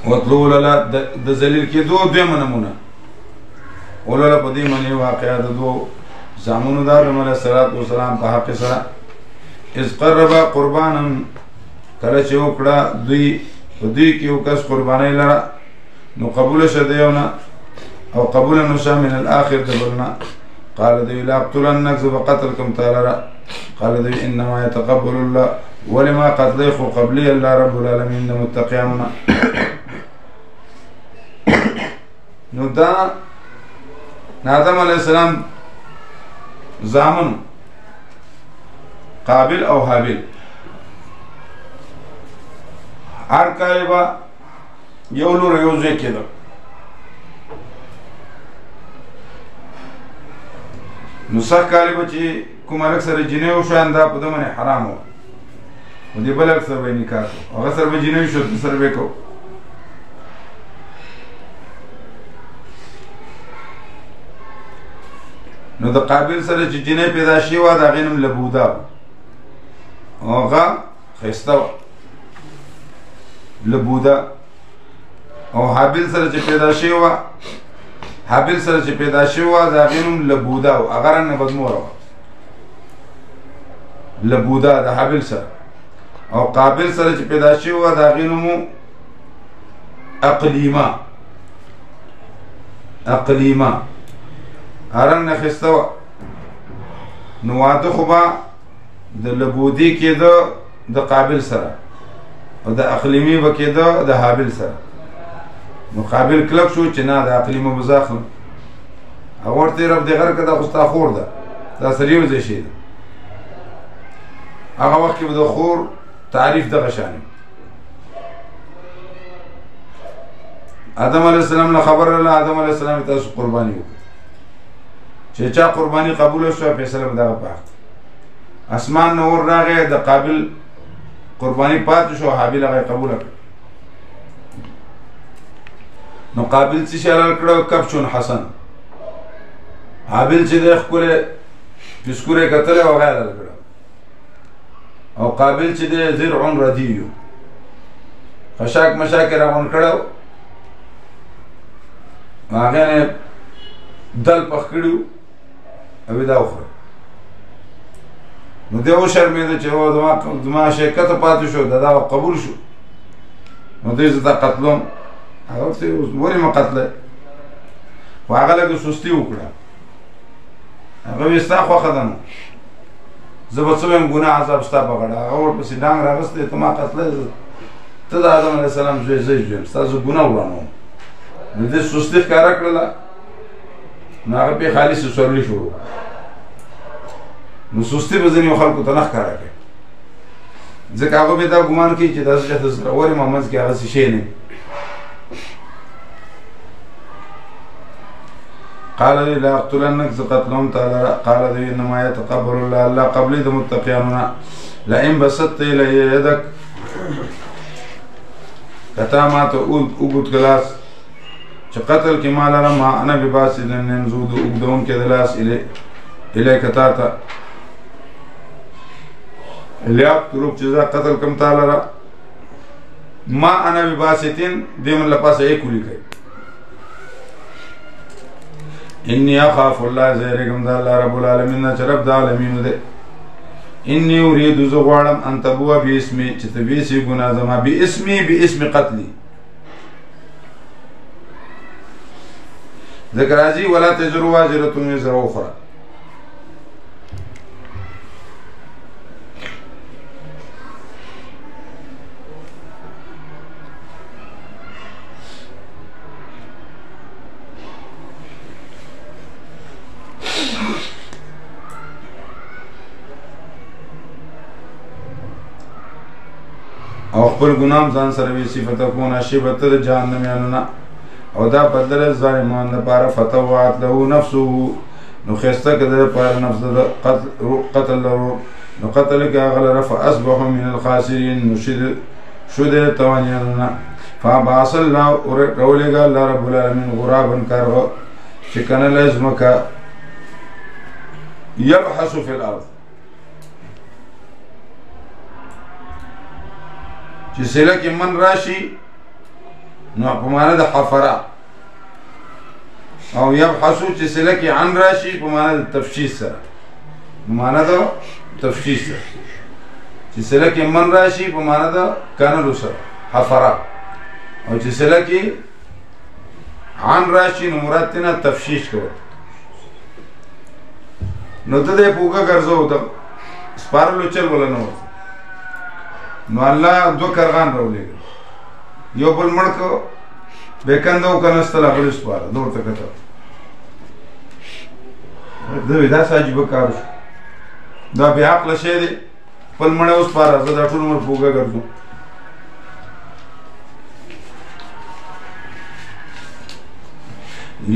وتلو للا د ذلیل کېدو دویمه نمونه ولله په دې باندې واقعه د دوو زامنو د آدم علیه السلام په حق سره اذ قربا قربانا کله چې وکړه دوی په دوی کې یو کس قربانۍ لره نو قبوله شه د یو نه او قبوله نو شه من الآخر د بل نه قال دوی لاقتلنک زه به قتل کړم تا لره قال دوی انما يتقبل الله ولما قتلی خو قبلی الله رب العالمین د متقیانو نه نو دا آدم علیه السلام زامن قابل او حابل هر کاری با یو لور یو ځای کېده نو سخت کالی به چې کوم هلک سره جینۍ وشویان دا په ده باندې حرام وه خو دې بل هلک سره به یې نکاح کړو هغه سره به جینۍ وشو ده سره به یې کوو نو د قابل سره چې جینۍ پیدا شوې وه د هغې نوم لبوده و هغه ښایسته وه لبوده او حابل سره چې پیدا شوې وه حابل سره چې پیدا شوې وه د هغې نوم لبوده و هغه رنګ نه بدموره وه لبوده د حابل سره او قابل سره چې پیدا شوې وه د هغې نوم اقلیمه اقلیمه هرنګ نه ښایسته وه نو واده خو به د لبودي کېده د قابل سره او د اقلیمي به کېده د حابل سره نو قابل کلک شو چې نه د اقلیمه به زه اخلم هغه ورته یې رب دې غر که دا خو ستا خور ده دا سره یو ځای شی ده هغه وخت کې به د خور تعریف دغه شان آدم علیه السلام له خبر راغله آدم علیه السلام تاسو قرباني وکړه چې چا قرباني قبوله شوه فیصله به دغه پاک اسمان نه اور راغی د قابل قرباني پاتې شو حابل هغه قبوله کړه نو قابل څه شی حلال کړه کبشون حسن حابل چې دی ښکلی پسکوری کتلی او هغه حلال کړه او قابل چې دی زرع ردیو خشاک مشاک یې راغونډ کړی هغې نه دل پخ کړي او یې دا وخوړه نو دی وشرمېده چې هو زما شی کته پاتې شو دا قبول شو نو دی زه دا قتلوم هغه ورته ولې مه قتلی خو هغه لږه سستي وکړه هغه وایي ستا خوښه ده نو زه به څه وایم ګناه عذاب ستا په غاړه هغه ورپسې ډانګ راغستی ته ما قتلی ته د آدم علیه السلام زوی زه یم ستا زه ګناه وړاندوم نو دې سستي ښکاره کړله نو هغه پې خالي سورلي شروع نو سستي به ځینې خلکو ته نه ښکاره کوي ځکه هغه به دا ګمان کوي چې داسې چاته زړور یم منځ کې هغسې شی نه قال لي لا اقتلنك زه قتلوم تا قال دوی انما يتقبل الله الله قبلي د متقیانو نه لئن بسطت الی یدک کتا ما ته اوږد ګلاس چې قتل کې ما لره ما انا بباسط نمزود اوږدون کې د لاس الیک تا ته لیقتلوک چې زه قتل کړم تا لره ما انا بباسطین دې من لپاسه یې کولی کوي انی اخاف الله زیرګم د الله رب العالمین نه چې رب د عالمینو دی انی اريد زه غواړم ان تبوء باسمي چې ته بیسي ګناه زما باسمي باسم قتلي ذکر راځي ولا تزر وازره وزر اخرى او خپل ګنام ځان سره وی صفت کونه شیبت د جهنميانو نه او دا بدل ظالمان لپاره فتوات له نفسه نو خسته کده پر نفس د قتل له نو قتل کې هغه رفع اصبح من الخاسرين نشد شده توانیانو فبعث الله اولګه الله رب العالمین غرابن کارغه چې کنه لازمکه يبحث في الارض چې سله کې من راشي نو په معنا د حفره او یبحثو چې صله کې عن راشي په معنا د تفشیش سره په معنا د تفشیش سره چې صله کې من راشي په معنا د کنلو سره حفره او چې صله کې عن راشي نو مراد تینا تفشیش کول نو ته دې پوګه ګرځو ته سپارلو چل ولا نو نو الله دو کرغان راولېږي یو بل مړ کو بیکندو کنستله بل سپاره نور ته کته دوی دا عجیب کار شو دا بیا عقل شی دی خپل مړ اوس سپاره زه دا ټول عمر پوګه ګرځم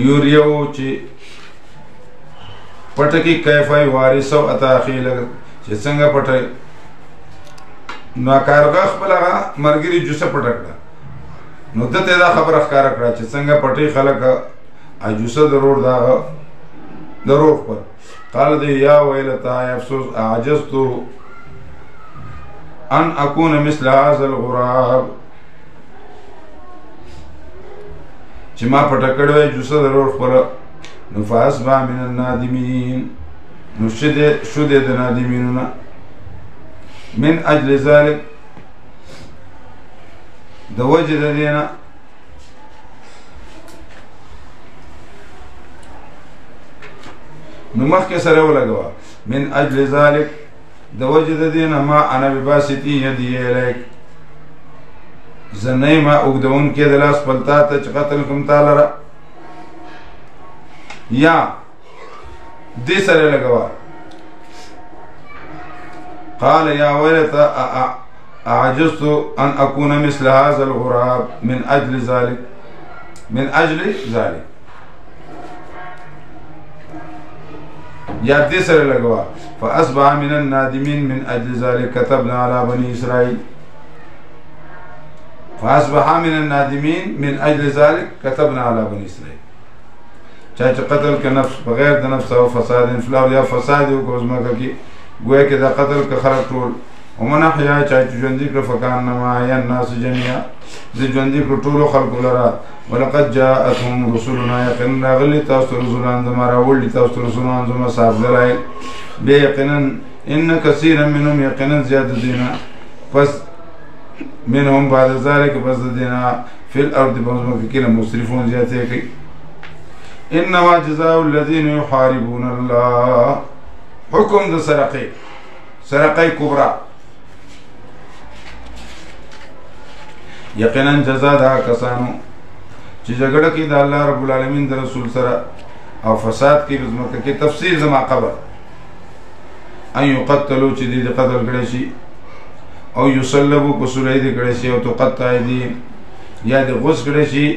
یوریو چې پټکی کیفای وارثو اتاخی لګ چې څنګه پټای نو کارغه خپل هغه مرګري جوسه پټکړه نو ته دا خبره ښکارا کړه چې څنګه پټي خلک اجوسه ضرور پر قال دی یا ویلتا افسوس عجزت ان اكون مثل هذا الغراب چې ما پټکړې جوسه ضرور پر نو فاصبح من النادمين نو شد د نادمینونه من اجل ذلك د وجه د دینه نو مخکې سره ولګوا من اجل ذلك د وجه د دینه ما انا بباسطي يدي اليك زنه ما اوګدون کې د لاس پلتا ته چې قتل کوم تعالی را یا دې سره لګوا قال يا ويلتا اعجزت ان اكون مثل هذا الغراب من اجل ذلك یا دې سره لګوا فاصبح من النادمين من اجل ذلك كتبنا على بني اسرائيل فاصبح من النادمين من اجل ذلك كتبنا على بني اسرائيل چاچ قتل کے نفس بغیر د نفس او فساد انفلاو یا فساد او کوزمکه کی گویا کې دا قتل که خلق ټول ومن احیا چاچ ژوندۍ کړ فکانما یا الناس جميعا د ژوندۍ کړ ټول خلق لرا ولقد جاءتهم رسلنا يقينا غلي تاسو رسولان زمرا ولي تاسو رسولان زما صاحب دلای به یقینا ان كثيرا منهم يقينا زیاد دینا پس منهم بعد ذلك پس دینا فی الارض بمزمکه کې مسرفون زیاته کوي انما جزاء الذين يحاربون الله حکم د سرقه کبرى یقینا جزاء دا کسانو چې جګړه کې د الله رب العالمین د رسول سره او فساد کې بزمکه کې تفسیر زما قبر ان يقتلوا چې دې قتل کړي شي او يصلبوا بسولې دې کړي شي او تقطع دي یا دې غوس کړي شي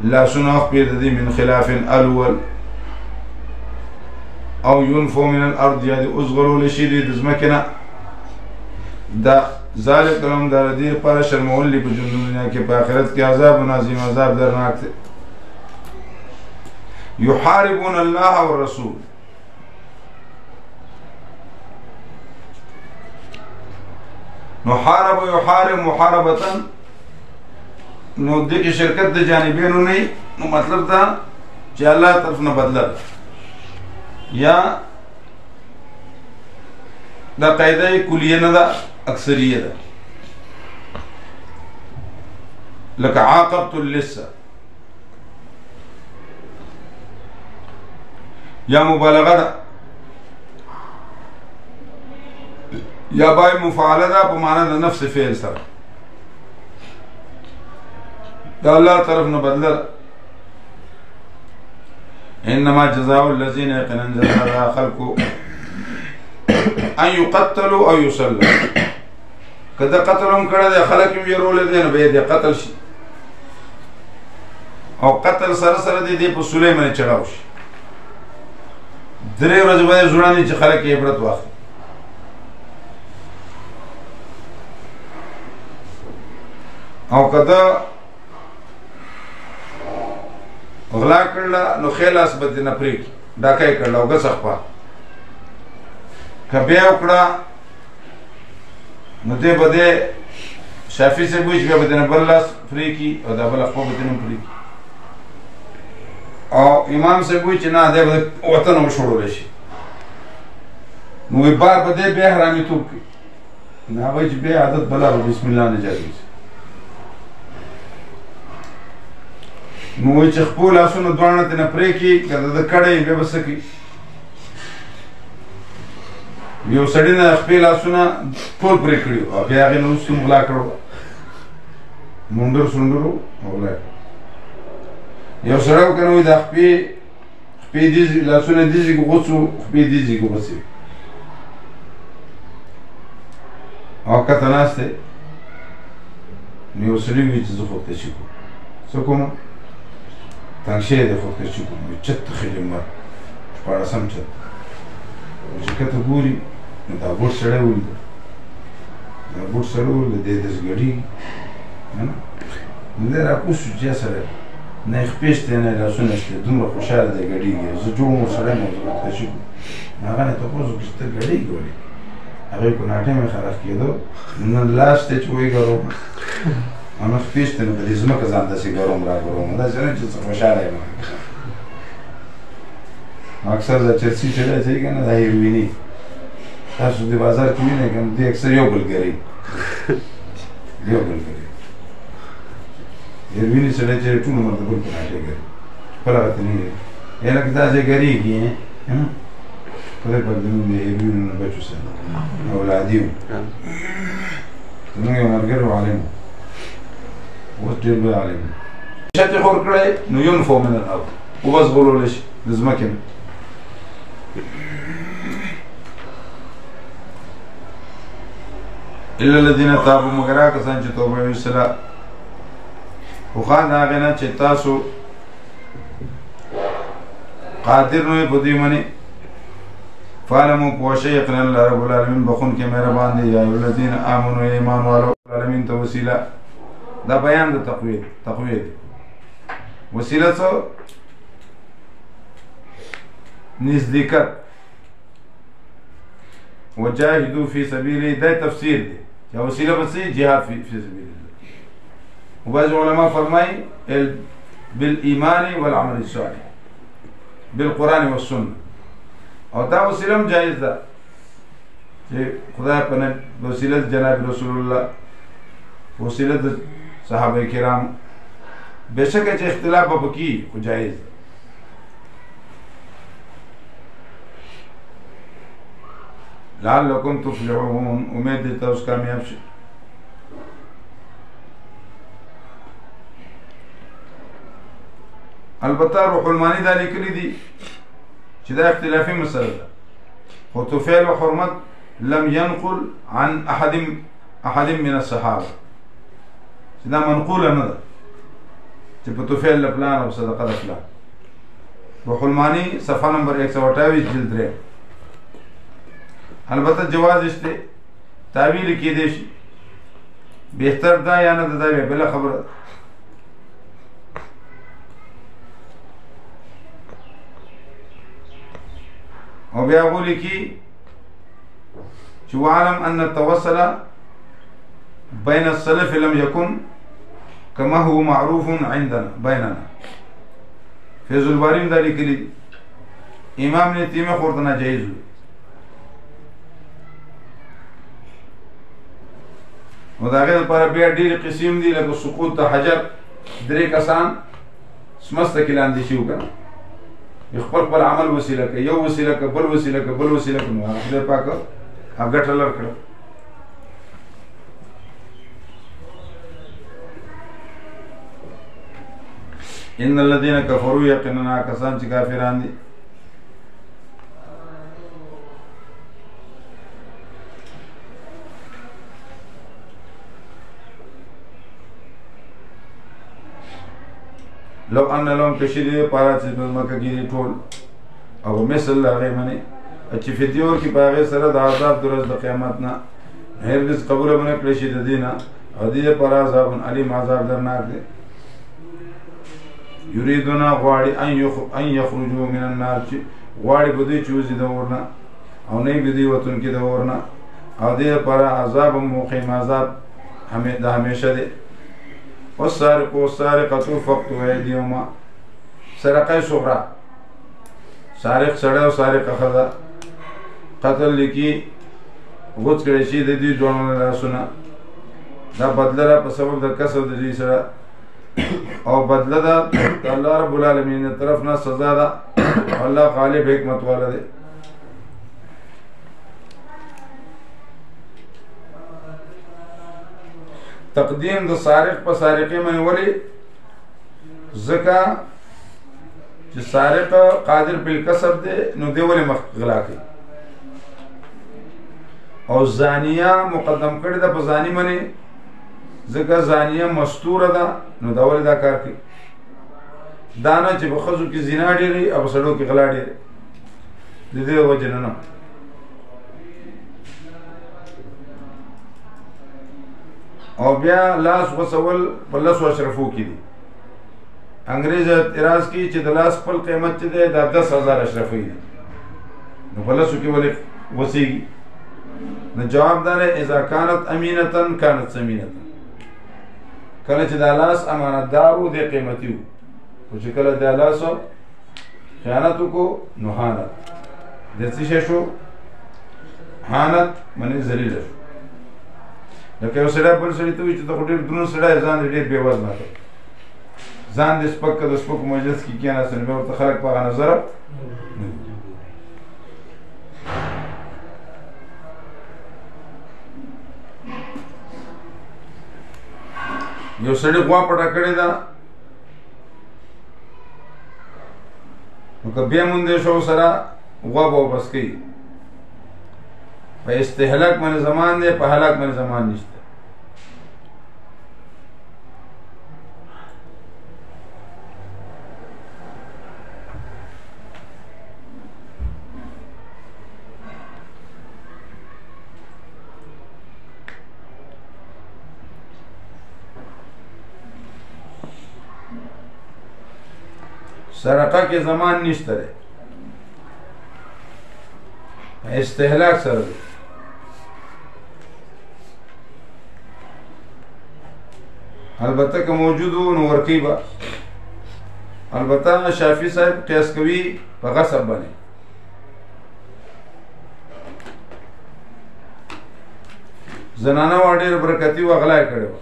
لا سنخ بيد دي من خلاف الأول او ينفو من الارض يعني اصغروا لشيء دزمكنا دا ذلك لهم دا دي پر شرمول لي بجندنا کې په آخرت کې عذاب نازم عذاب درناک ته يحاربون الله والرسول نحارب يحارب محاربه نو دې کې شرکت د جانبینو نه نو مطلب دا چې الله طرف نه بدل یا دا قاعده کلیه نه ده اکثریه ده لکه عاقبت اللص یا مبالغه ده یا بای مفعله ده په معنا د نفس فعل سره دا الله طرف نه بدل انما جزاء الذين يقينا جزاء خلقوا ان يقتلوا او يصلوا کدا قتلهم کړه د خلک یې ورول دي نه به دې قتل شي او قتل سره سره دې په سليمان چړاو شي درې ورځې باندې ځوړانې چې خلک یې عبرت واخلي او کدا غلا کړل نو خلاص بد نه پریک ډاکای کړل او غسخ پا کبه وکړه نو دې بده شافعي صاحب وایي چې بیا به دې نه بل لاس پرې کړي او دا بله خوا به دې نه پرې کړي او امام صاحب وایي چې نه دی به وطن وشړولی شي نو وایي بار به دی بیا حرامیتوب کوي نو هغه وایي چې بیا عادت بله به بسم الله نه جارېږي نو وایي چې خپل لاسونه دواړه ترې نه پرې کړي که د ده کډی بیا به څه کوي یو سړي نه خپل لاسونه ټول پرې کړي او بیا هغې نه وروسته غلا کړو منډر سنډر و غلا کړو یو سړی و که نه وایي دا خپې دې لاسونه دې ځای کې غوڅ وو خپې دې ځای کې غوڅې وي او کته ناست دی نو یو سړي وایي چې زه خودکشي کوم څه کوم تنګ شوی دی خودکشي کوم وایي چت ته خېلې مر شپاړسم چت چې کته ګوري نو دا بوټ سړی ولید دا بوټ سړی ولید دی داسې ګډېږي نو دی راکوز شو چې یا سړی نه یې خپې شته نه یې لاسونه شته دومره خوشحاله دی ګډېږي زه جوړ وم سړی یم زه خودکشي کوم نو هغه نه تپوس وکړي چې ته ګډېږي ولې هغې کوناټۍ مې خلاص کېدو نو لاس دی چې وایي ګروم او نه خپې شته نو په دې ځمکه ځان داسې ګروم را ګروم داسې نه چې څه خوشحاله یم اکثر دا چرسي چې دی صحیح که نه دا هیرویني تاسو د بازار کې وینئ که نه دی اکثر یو بل ګري هیرویني سړی چې ټول عمر د بل په ناټې ګري خپله راته نه وي یا لکه داسې ګرېږي خدای پاک د موږ د هیروینو نه بچو سره اولادي وو زموږ یو ملګری و عالم و اوس ډېر لوی عالم دی شت یې خور کړی نو یونفورم یې نه وبس غولولی شي د ځمکې نه الا الذين تابوا مگر هغه کسان چې توبه ویستله خو خان د هغې نه چې تاسو قادر نه یې په دوی منې فاعلموا پوه شئ یقینا الله رب العالمین بخونکی مهربان دی یا ایها الذین آمنوا ای ایمان والو العالمین ته وسیله دا بیان د تقوی دی وسیله څه نزدېکت وجاهدوا فی سبیله دا تفسیر دی یا وسیله به څه جهاد فی سبیل الله وبعض علما فرمایي بالایمان والعمل الصالح بالقرآن والسنه او دا وسیله هم جایز ده چې خدای په وسیله جناب رسول الله وسیله د صحابه کرام بېشکه چې اختلاف به پکې خو جایز ده لعلکم تفلحون امید دی تاسو کامیاب شئ البته روح المانی دا لیکلي دي چې دا اختلافي مسله ده خو طفیل و حرمت لم ينقل عن احد من الصحابه چې دا منقوله نه ده چې په طفیل له پلان او صدقه د پلان روح المانی صفحه نمبر 128 جلد 3 البته جواز شته تعویل کېدی شي بهتر دا یا نه دا بله خبره او بیا غولی کی چې وعلم ان التوسل بین السلف لم يكن كما هو معروف عندنا بيننا فیض الباریم دا لیکلی امام نے تیمه خورته ناجایز وي نو د هغې لپاره بیا ډېرې قسم دي لکه سقوط د حجر 3 کسان سمسته کې لاندې شي وکړه خپل عمل وسیله کوي یو وسیله که بل وسیله که بل وسیله که نو خدای پاک هغه ګټه لر کړه ان الذين كفروا یقینا کسان چې کافران دي لو ان لهم کشیدی پارا چې مکه کې ټول او مثل هغه منی چې فدیو کې باغې سره د عذاب درز د قیامت نه هرگز قبول باندې کړی شي د دینه او دې پر عذاب علیم عذاب درناک دی یریدون غواړي ان یخرجوا من النار چې غواړي به دوی چوزي د ورنه او نه به دوی وطن کې د ورنه او دې پر عذاب مقیم عذاب دا همیشه دی. والسارق والسارقة فاقطعوا أيديهما. سرقه صغرا، سارق سړی او سارقه ښځه قتل لیکي غوڅ کړی شي د دوی دواړو لاسونه. دا بدله ده په سبب د کسب د دوی سره، او بدله ده د الله رب العالمین د طرف نه سزا ده. الله غالب حکمت والا دی. تقدیم د سارق په سارقې باندې ولې؟ ځکه چې سارق قادر بالکسب دی نو دی ولې مخ غلا کوي، او زانیه مقدم کړی ده په زانی باندې ځکه زانیه مستوره ده نو دا ولې دا کار کوي. دا نه چې په ښځو کې زنا ډېرې او په سړو کې غلا ډېرې، د دې وجې نه. او بیا لاس غوڅول په لسو اشرفو کې دي. انګریز اعتراض کوي چې د لاس خپل قیمت چې دی دا 10,000 اشرفي دي، نو په لسو کې ولې وسیږي؟ نو جواب دا دی اذا كانت امینة كانت ثمینة. کله چې دا لاس امانتدار و دی قیمتي و، خو چې کله دا لاس خیانت وکړو نو حانت د څه شی شو؟ حانت منې ذلیله شو. لکه یو سړی بل سړي ته وایي چې ته خو ډېر دروند سړی، ځان دې ډېر بې وزنه کړ، ځان دې سپک کړ، د سپکو مجلس کې کېناست، نو بیا ورته خلک په هغه نظره یو سړي غوا پټه کړې ده، نو که بیا موندې شو سره غوا به واپس کوي. په استهلاک باندې زمان دی، په هلاک باندې زمان نشته. سرقه کې زمان نشته دی، استهلاک سره دی. البته که موجودو نو ورکی با. البته شافعي صاحب قیاس کوي په غصب باندې. زنانه و ډېر برکتي و غلا یې کړې وه،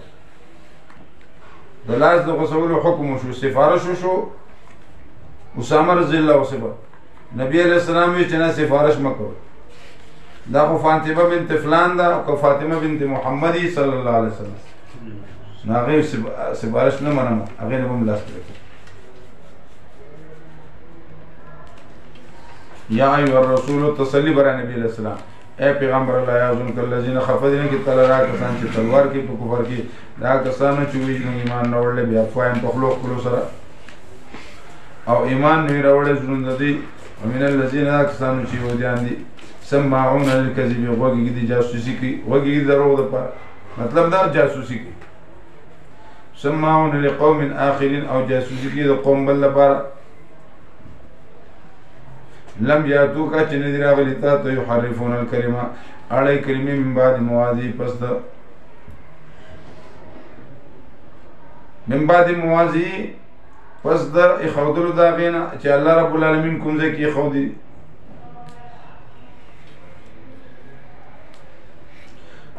د لاس د غوڅولو حکم وشو، سفارش وشو. اسامه رضی الله عنه نبی علیہ السلام وی چې نه سفارش مه کوئ، دا خو فاطمه بنت فلان ده او فاطمه بنت محمدی صلی الله علیه وسلم، نو هغې سفارش نه منم، هغې نه به هم لاس پرې کړم. یا ایها الرسول تسلی برای نبی علیہ السلام، اے پیغمبر الله یحزنک الذین خفضین کی تلرا کسان چې تلوار کې په کفر کې دا کسانو چې وی ایمان نه وړل بیا فایم په خلق کولو سره او ایمان نه راوړل زړه دي. ومن الذین کسانو چې ودیان دي سماعون للکذب، وګي دي جاسوسي کوي، وګي درو د پاره، مطلب دا جاسوسي کوي. سماعون لقوم آخرین، او جاسوسي کوي د قوم بل لپاره. لم یاتوکا چې نه دي راغلي تا ته یحرفون الکلمه، اړی کلمې من بعد موازی، پس د من بعد موازی پس د اخودلو دا غینا چې الله رب العالمین کوم ځای کې اخودي.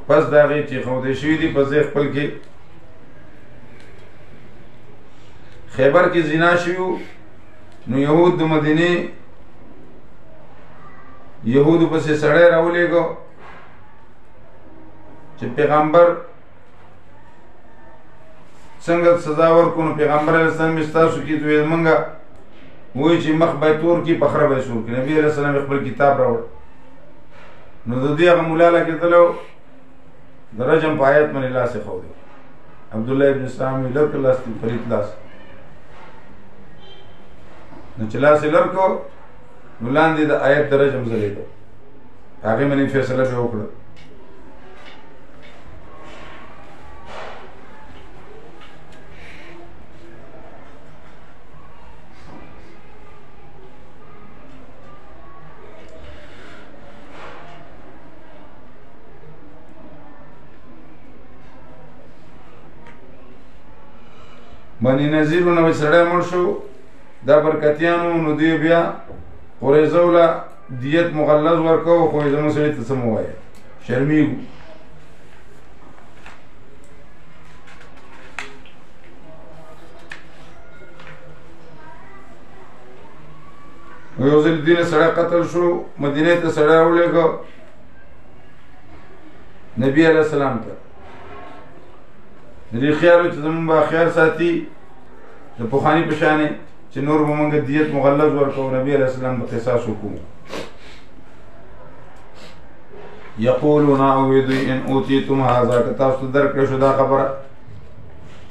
پس دا غي چې خودي شوي دي په ځای خپل کې. خیبر کې زنا شوي نو یهود د مدینه یهودو پسې سړی راولېږو چې پیغمبر څنګه سزا ورکو. نو پیغمبر علیه السلام ستاسو کې دوی منګه وایي چې مخ به تور کې پخره به سور کې. نبی علیه السلام خپل کتاب راوړ، نو د دې هغه مولا لګېدلو د رجم په آیت باندې لاس یې ښودی. عبدالله ابن سلام یې لر کړ لاس کې فرید لاس، نو چې لاس یې لر کړو نو لاندې د آیت د رجم ځلېدو، هغې باندې فیصله به وکړه. بني نذیر نو سړی مړ شو دا برکتیانو نو دوی بیا قریظه وله دیت مغلظ ورکوه خو یې زموږ سړي ته څه مه وایه شرمېږو یو ځل دې نه سړی قتل شو مدینې ته سړی راولېږه نبي علیه السلام ته د دې خیال و چې زمونږ به خیال ساتي د پخواني په شانې چې نور به مونږ دیت مغلظ ورکوو نبي علیه السلام به قصاص وکړو یقولون او دوی ان اوتیتم هذا که تاسو ته درکړی شو دا خبره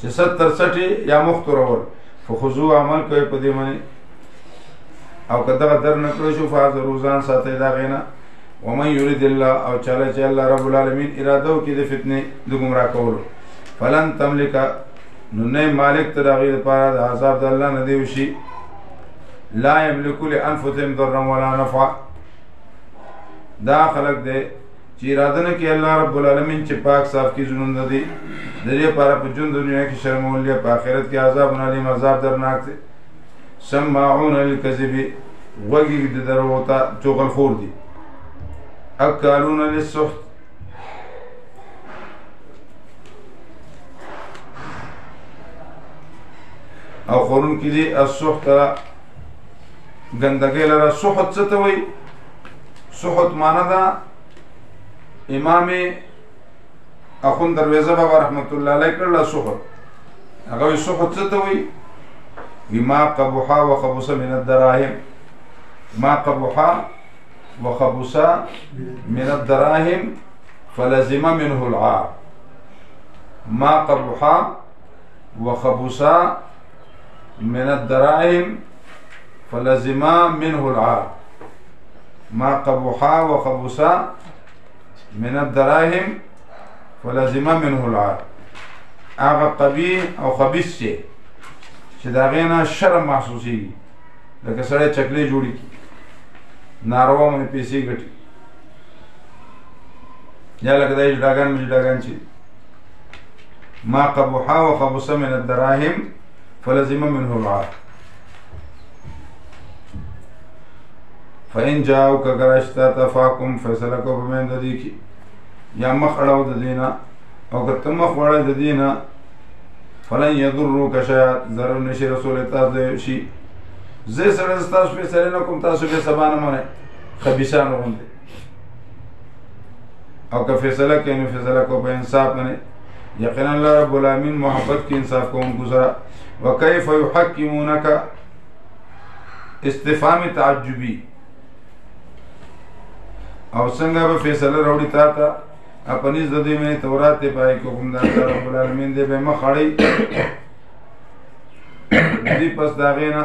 چې 70 یا مختورول فخذو عمل کوئ په دې باندې او که دغه در نه کړی شو فاحذروا ځان ساتئ د هغې نه ومن یرید الله او چاله چې الله رب العالمین اراده وکړي د فتنې د ګمراه کولو فلن تملک نو نه مالک ته د هغې دپاره د عذاب د الله نه دی وشي لا یملکو لانفسهم ضرا ولا نفعا دا خلق دی چې اراده نه کوي الله رب العالمین چې پاک صاف کړي زړونه د دې د دې لپاره په ژوند دنیا کې شرمول دی په آخرت کې عذاب علیم عذاب درناک دی سماعون للکذب غوږی د درواغو ته چغلخور دي اکالون للسحت او خورونکي دي السحت ګندګۍ لره سحت څه ته وایي سحت معنی ده امام اخون درویزه بابا رحمت الله علیه کړله سحت هغه وایي سحت څه ته وایي ما قبح وخبث من الدراهم ما قبح وخبث من الدراهم فلزم منه العار ما قبح وخبث من الدراهم فلزم منه العار ما قبح وخبث من الدراهم فلزم منه العار هغه قبیح او خبیث شي چې د هغې نه شرم محسوسېږي لکه سړی چکلې جوړې کړي ناروا باندې پیسې ګټي یا لکه دا اجډاګان مجډاګان چې ما قبح وخبث من الدراهم فلزم منه العار فإن جاءوك کراشتا تفاکم فیصله کو په میند دي کې یا مخ اړو د دې نه او که ته مخ وړی د دې نه فلن یضروک شیئا ضرر نشي رسول تاسو شي زه سره تاسو فیصله نه کوم تاسو به سبا نه منئ خبیثان غوندې او که فیصله کوي نو فیصله کو په انصاف باندې یقینا الله رب العالمین محبت کې انصاف کوونکو سره وکيف يحكمونك استفهام تعجبي او څنګه به فیصله راوړي تا ته اپنیز د دې مې تورات ته پای کو کوم دا رب العالمین دې به مخړی دې پس دا غینا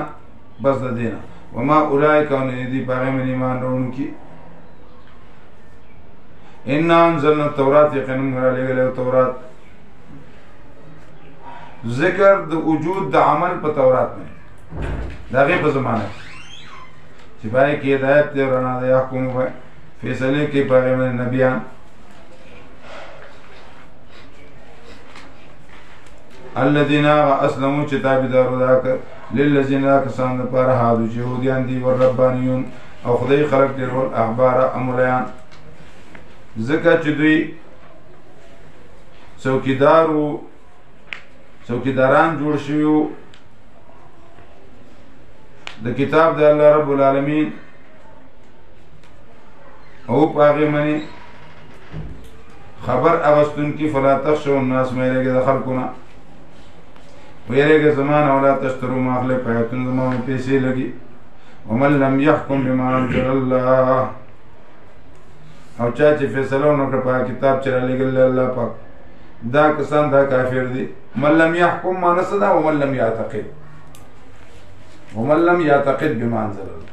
بس د دینه وما اولئک ان دې پاره مې ایمان وروونکي ان انزلنا التوراة یقینا را لګل تورات ذکر د وجود د عمل په تورات نه دا غي په زمانه چې پای کې هدایت دی ورنه د يحكم فیصله کې پاره مې نبیان الذين اسلموا كتابدار ذاك للذين كسان پر هادو يهوديان دي وربانيون او خدای خلق دي ول اخبار املیان زکه چې دوی څوکیداران جوړ شویو د کتاب د الله رب العالمین او پاغه منی خبر اغستون کی فلا تخشوا الناس مې لګي د خلقونه ویریږي زمان او لا تشتروا ما خلق پیاتون زمان پیسې لګي ومن لم يحكم بما انزل الله او چا چې فیصله ونکړه په کتاب چې را لګل الله پاک دا کسان دا کافر دي من لم يحكم ما نصدا ومن لم يعتقد بما انزل الله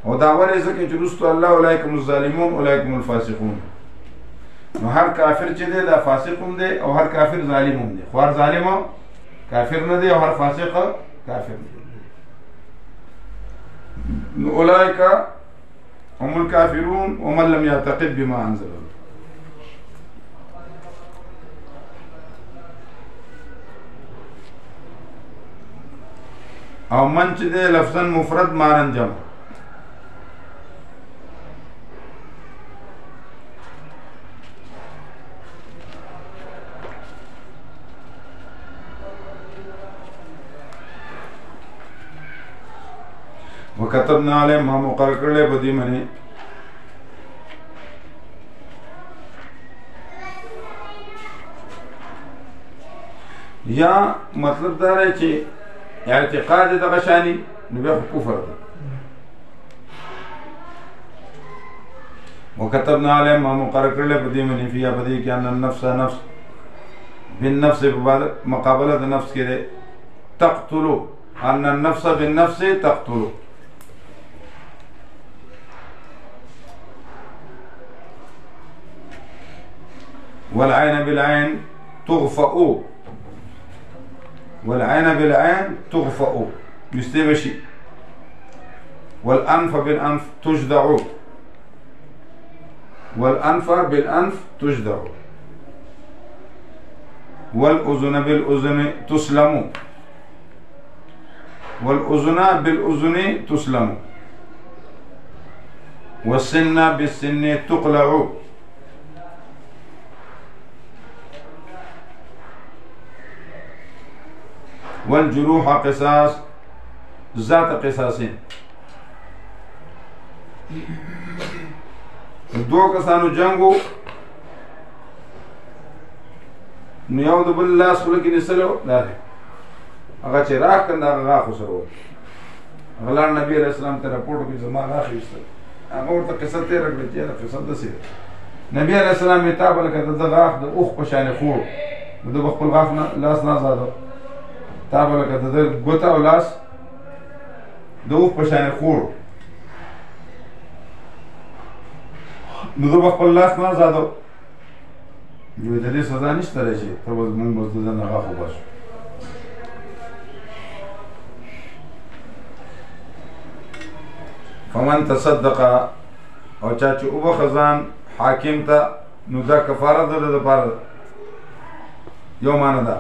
او دا ولې ځکه چې رسول الله اولئک الظالمون اولئک الفاسقون نو هر کافر چې دی دا فاسق هم دی او هر کافر ظالم هم دی خو هر ظالم کافر نه دی او هر فاسق کافر دی نو اولئک هم الكافرون ومن لم يعتقد بما انزل الله او من چې دی لفظا مفرد مانن جمع. وكتبنا عليهم ما مقرر کړل په دې باندې یا مطلب دا دی چې اعتقاد دغه شانی نو بیا کفر دی. وكتبنا عليهم ما مقرر کړل په دې باندې فيها په دې کې ان النفس نفس بالنفس په مقابله د نفس کې دی تقتل ان النفس بالنفس تقتل والعين بالعين تغفأ والعين بالعين تغفأ يستبشي والأنف بالأنف تجدع والأنف بالأنف تجدع والأذن بالأذن تسلم والأذن بالأذن تسلم والسن بالسن تقلع والجروح قصاص ذات قصاصين. دو کسانو جنگو نو یو د بل لاس خله کې نسلو دا هغه چې راک کنده هغه غاښ وسره هغه لاړ نبي علیه السلام ته راپورټ وکړي زما غاښ ایستل هغه ورته قصه تېره کړه چې یاره قصه داسې نبي علیه السلام یې تا بله که د ده غاښ د اوښ په شانې خوړ نو ده به خپل غاښ نه لاس نه ازاده تا به لکه د ده ګوته او لاس د اوښ په شانې خوړ نو ده به خپل لاس نه ازاده نو د دې سزا نشته دی چې ته به مونږ به د ده نه غاښ وباسو. فمن تصدق او چا چې وبخه ځان حاکم ته نو دا کفاره د ده دپاره یو معنی ده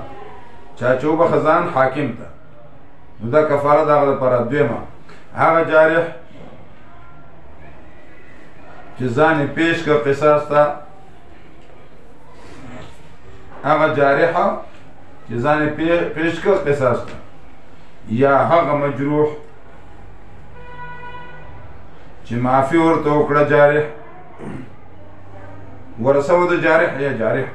چا چې وبخه ځان حاکم ته نو دا کفاره د هغه دپاره. دویمه هغه جارح چې ځان یې پیش کړ قصاص ته هغه جارحه چې ځان یې پیش کړ قصاص ته یا هغه مجروح چې معافي ورته وکړه جارح ورسوه د جارح یا جارح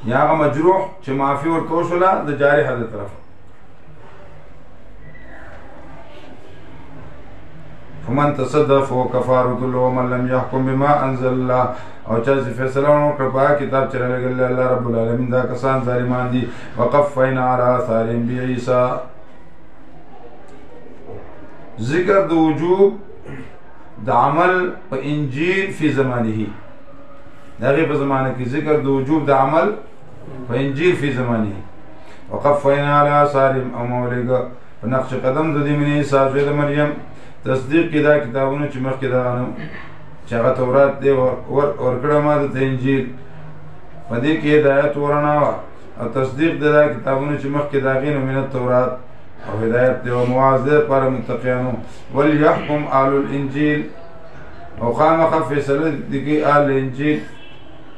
یا هغه مجروح چې معافي ورته وشوله د جارحه د طرفه. فمن تصدق فهو كفارة له ومن لم يحكم بما انزل الله او چا چې فیصله ونه کړه په کتاب چې رالېږلی الله رب العالمین دا کسان ظالمان دي. وقفینا على آثارهم بعیسی ذکر د وجوب د عمل په انجیل فی زمانه د هغې په زمانه کې ذکر د وجوب د عمل په انجیل فی زمانه. وقفینا علی آثارهم او مولېږه په نقش قدم د دې مینې عیسی زوی د مریم تصدیق کې دا کتابونه چې مخکې دغه نو چې هغه تورات دی ورکړه ما د انجیل په دې کې هدایت ورنه وه او تصدیق د دا کتابونه چې مخکې د هغې نو من التورات او هدایت دی او مواز دی لپاره متقیانو. وليحکم اهل الانجیل او خامخا فیصله دي کوي اهل انجیل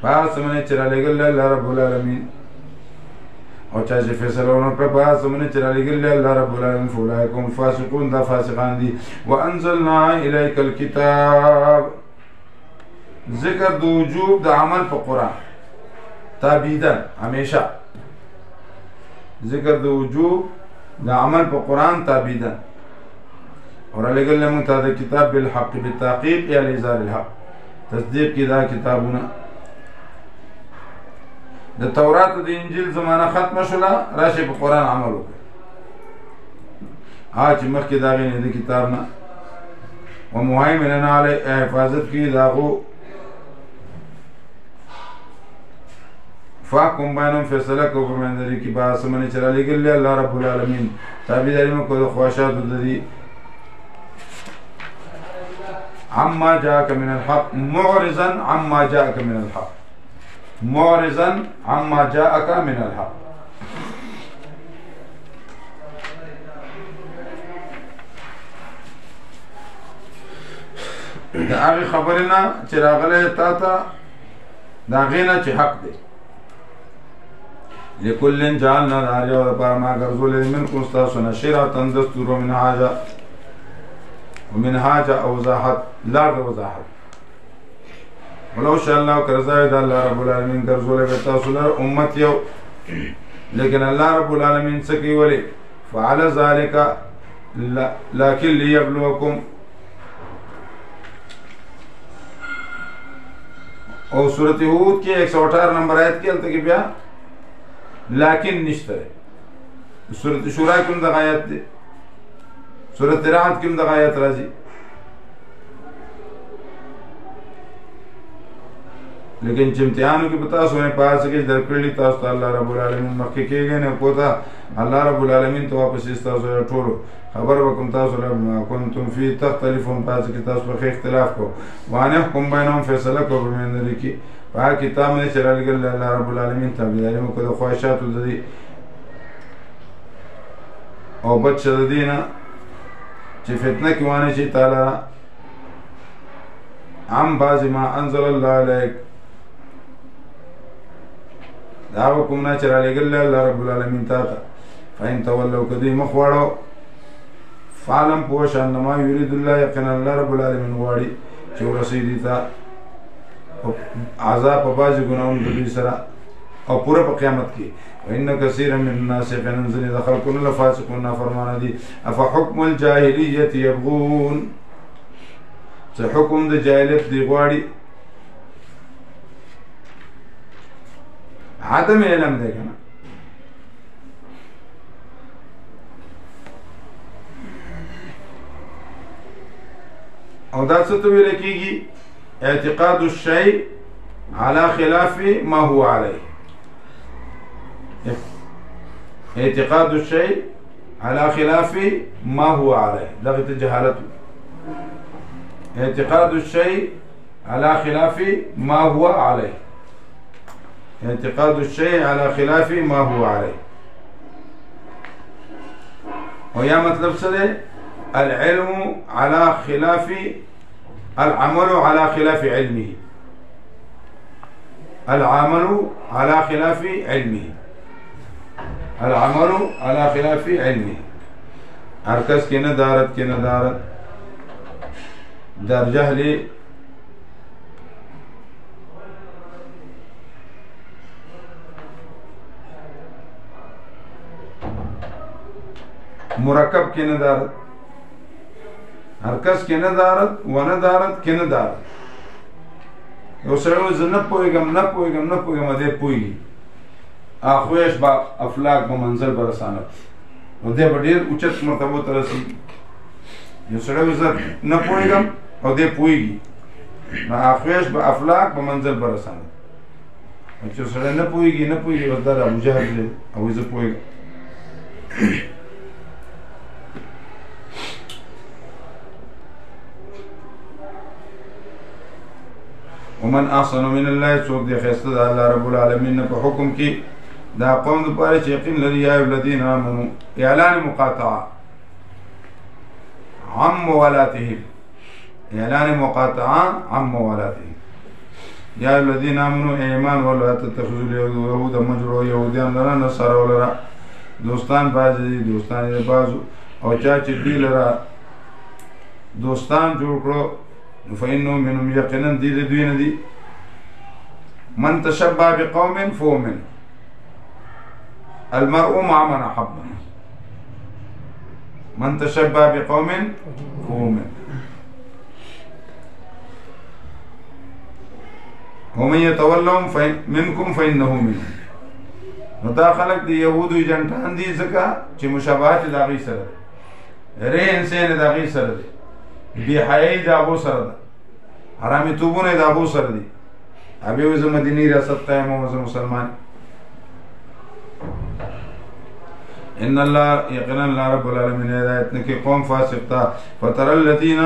په هغه څه باندې چې رالېږلی الله رب العالمین او چا چې فیصله ونه کړه په هغه څه باندې چې رالېږلی الله رب العالمین فاولئک هم فاسقون دا فاسقان دي. وانزلنا الیک الکتاب ذکر د وجوب د عمل په قرآن تابیدن همیشه ذکر د وجوب د عمل په قرآن تابیدن اور رالېږلی موږ ته د کتاب بالحق بالتحقیق یا لإظهار الحق تصدیق کې دا کتابونه د تورات او د انجیل زمانه ختمه شوله راشئ په قرآن عمل وکړئ هغه چې مخکې د هغې نه د کتاب نه ومهیمنا علی حفاظت کوي د هغو فاحکم بینهم فیصله کوو په منځ د دې کې په هغه څه باندې چې رالېږلی الله رب العالمین تابعداري مه کوو د خواهشاتو د دې عما جاءك من الحق معرضا عما جاءك من الحق معرضا عما جاءك من الحق د هغې خبرې نه چې راغلی تا ته د هغې نه چې حق دی. لکل جعلنا د هر یو دپاره ما ګرځولی دی منکم ستاسو نه شرعة دستور ومنهاجا او وضاحت لار د وضاحت. ولو شاء الله که رضا وي د الله رب العالمین ګرځولی به تاسو لره امت یو، لیکن الله رب العالمین څه کوي ولې فعل ذلک لکن لیبلوکم. او سورت هود کې 118 نمبر آیت کې هلته کې بیا لیکن نشته دی. سورت شورا کې هم دغه آیت دی، سورت رعد کې هم دغه آیت راځي. لیکن چې امتحانو کې به تاسو باندې په هر څه کې درکړلي تاسو ته الله رب العالمین مخکې کېږئ نه پوته الله رب العالمین ته واپس ستاسو ټولو خبر به کوم تاسو له کنتم فی تختلفون په هر څه کې تاسو په اختلاف کوو. وان یحکم بینهم فیصله کوو په میندلې کې په هر کتاب باندې چې رالېږلی الله رب العالمین تابعداري مو کړو د خواهشاتو د دې او بد شه د دې نه چې فتنه کې وانه شي تعالی عن بعض ما انزل الله علیک دا حکم نه چې رالېږلی الله رب العالمین تا ته فإن تولوا که دوی مخ واړو فعلم پوه شه انما یرید الله یقینا الله رب العالمین غواړي چې ورسوي دې ته عذاب په بعضې ګناهونو د دوی سره او پوره په قیامت کې. وإن کثیرا من الناس یقینا ځینې د خلکو نه لفاسقون نافرمانه دي. افحکم الجاهلیة یبغون څه حکم د جاهلیت دی غواړي. عدم علم دی که نه او دا څه ته ویل کېږي اعتقاد الشیء على خلاف ما هو عليه. اعتقاد الشيء على خلاف ما هو عليه دغه ته جهالت. اعتقاد الشيء على خلاف ما هو عليه. اعتقاد الشيء على خلاف ما هو عليه. او یا مطلب څه دی العلم على خلاف العمل على خلاف علمه. العمل على خلاف علمه. العمل على خلاف علمه. هر کس کې ندارت کې ندارت در جهل مرکب کې ندارت هر کس کې ندارت و ندارت کې ندارت. یو سړی وایي زه نه پوهېږم نه پوهېږم نه پوهېږم دی پوهېږي اخویش با افلاک به منزل به رساند نو دی به ډېر اوچت مرتبو ته رسېږي. یو سړی وایي زه نه پوهېږم او دی پوهېږي نو اخویش به افلاک به منزل به رساند. چې سړی نه پوهېږي نه پوهېږي بس دا د ابوجهل دی او وایي زه پوهېږم. ومن احسن من الله څوک دی ښایسته د الله رب العالمین نه په حکم کې دا قوم دپاره چې یقین لري یا الذین آمنوا اعلان مقاطعه عن موالاتهم. اعلان مقاطعه عن موالاتهم. یا الذین آمنوا ایمان ولا تتخذوا اليهود مجروا یهودیان لره نصارا لره دوستان بعضې دي دوستان یې د بعضو او چا چې دوی لره دوستان جوړ کړو فإنه منهم يقينا دي دوی نه دي. من تشبه بقوم فهو منه. المرء مع من أحب. من تشبه بقوم فهو منه. ومن يتولهم منكم فإنه منهم. نو دا خلق دی یهودو ایجنټان دي ځکه چې مشابهت د هغوی سره دی رې انسان د هغوی سره دی بې حیایي د هغو سره ده حرامیتوبونه د هغو سره دي. هغې وایي زه مدینې ریاست ته یم او زه مسلمان. ان الله یقینا الله رب العالمین هدایت نه کوي قوم فاسق ته. فترى الذین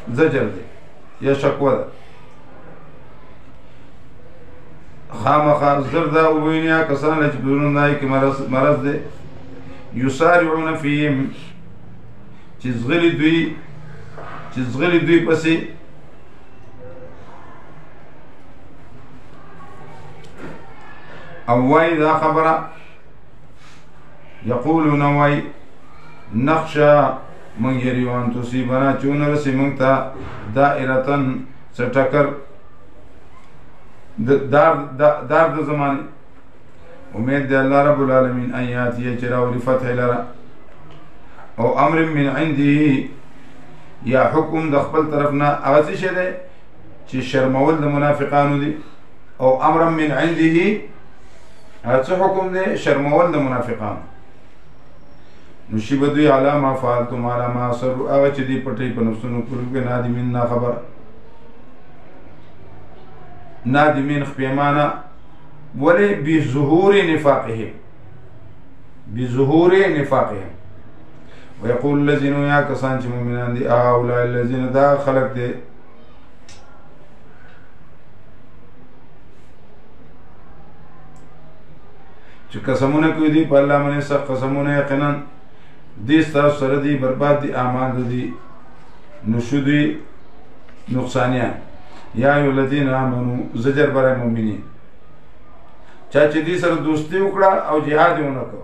زجر دی یا شکوه ده خامخا زر دا وویني هغه کسان چې په زړونو د هغې کې مرض دی یسارعون فیهم چې ځغلي دوی پسې او وای دا خبره یقولون وای نخشا من یریوان تصیبنا چون رسی منگتا دائرتن سٹکر دار د زمانی امید دی اللہ رب العالمین ان یاتی چراولی فتح لرا او امر من عنده یا حکم د خپل طرفنا اغسی شده چی شرمول د منافقانو دی او امر من عنده اغسی حکم دی شرمول د منافقانو نشیبدوی علا ما فعلتم علا ما اصروا اغا چی دی پتی پا نفسونو کلوک نادمین نا خبر نادمین خپیمانا ولی بظهور نفاقهم بظهور نفاقهم ويقول الذين يا كسان چې مؤمنان دي هؤلاء الذين دا خلق دي چې قسمونه کوي دي په الله باندې سخت قسمونه یقینا دي ستاسو سره دي برباد دي اعمال دي نشودي نقصانیان یا ایو الذین آمنو زجر برای مؤمنین چا چې دي سره دوستی وکړه او جهاد یې ونه کړ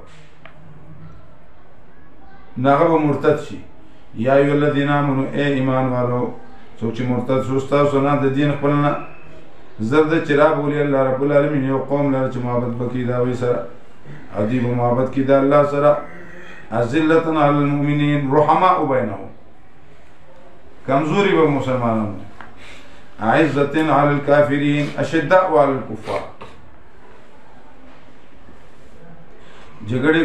ناغه به مرتد شي یا ایو الذین آمنو اے ایمان والو څوک چې مرتد شو ستاسو نه د دین خپل نه زرد چراب ولی الله رب العالمین یو قوم لره چې محبت وکړي د هغوی سره او دوی به محبت کړي د الله سره اذلة علی المؤمنین رحماء بینهم کمزوری به مسلمانانو عزة علی الکافرین اشداء علی الکفار جګړه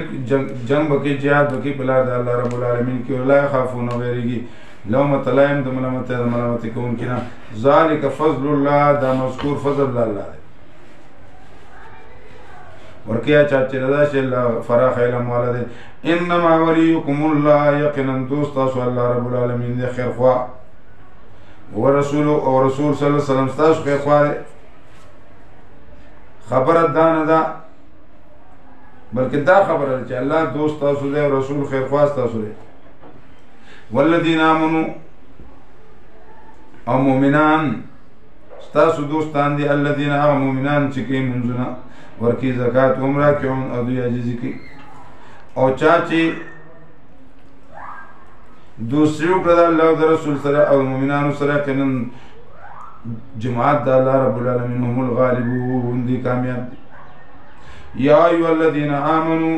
جنگ بکی جهاد بکی بلاد الله رب العالمین کی ولا يخافون غیرگی لومۃ لائم د ملامت کون کنا ذالک فضل الله دا مذکور فضل الله ورکیا چاچی رضا شی اللہ فراخ علم والده انما ولیکم الله یقینا دوست تاسو الله رب العالمین دی خیر خواہ ورسول او رسول صلی اللہ علیہ وسلم تاسو خیر خواہ خبر دان دا بلکہ دا خبر ہے کہ اللہ دوست تاسو دے اور رسول خیر خواہ تاسو دے والذین آمنوا او مومنان تاسو دوستان دی الذین آمنوا مومنان چکی منزنا ورکی زکاة عمرہ کیون ادوی عجیزی کی او چاچی دوسریو کدا اللہ دا رسول صلی اللہ او مومنان صلی اللہ کنن جماعت دا اللہ رب العالمین هم الغالبون دی کامیاب دی یا ایوہ الذین آمنوا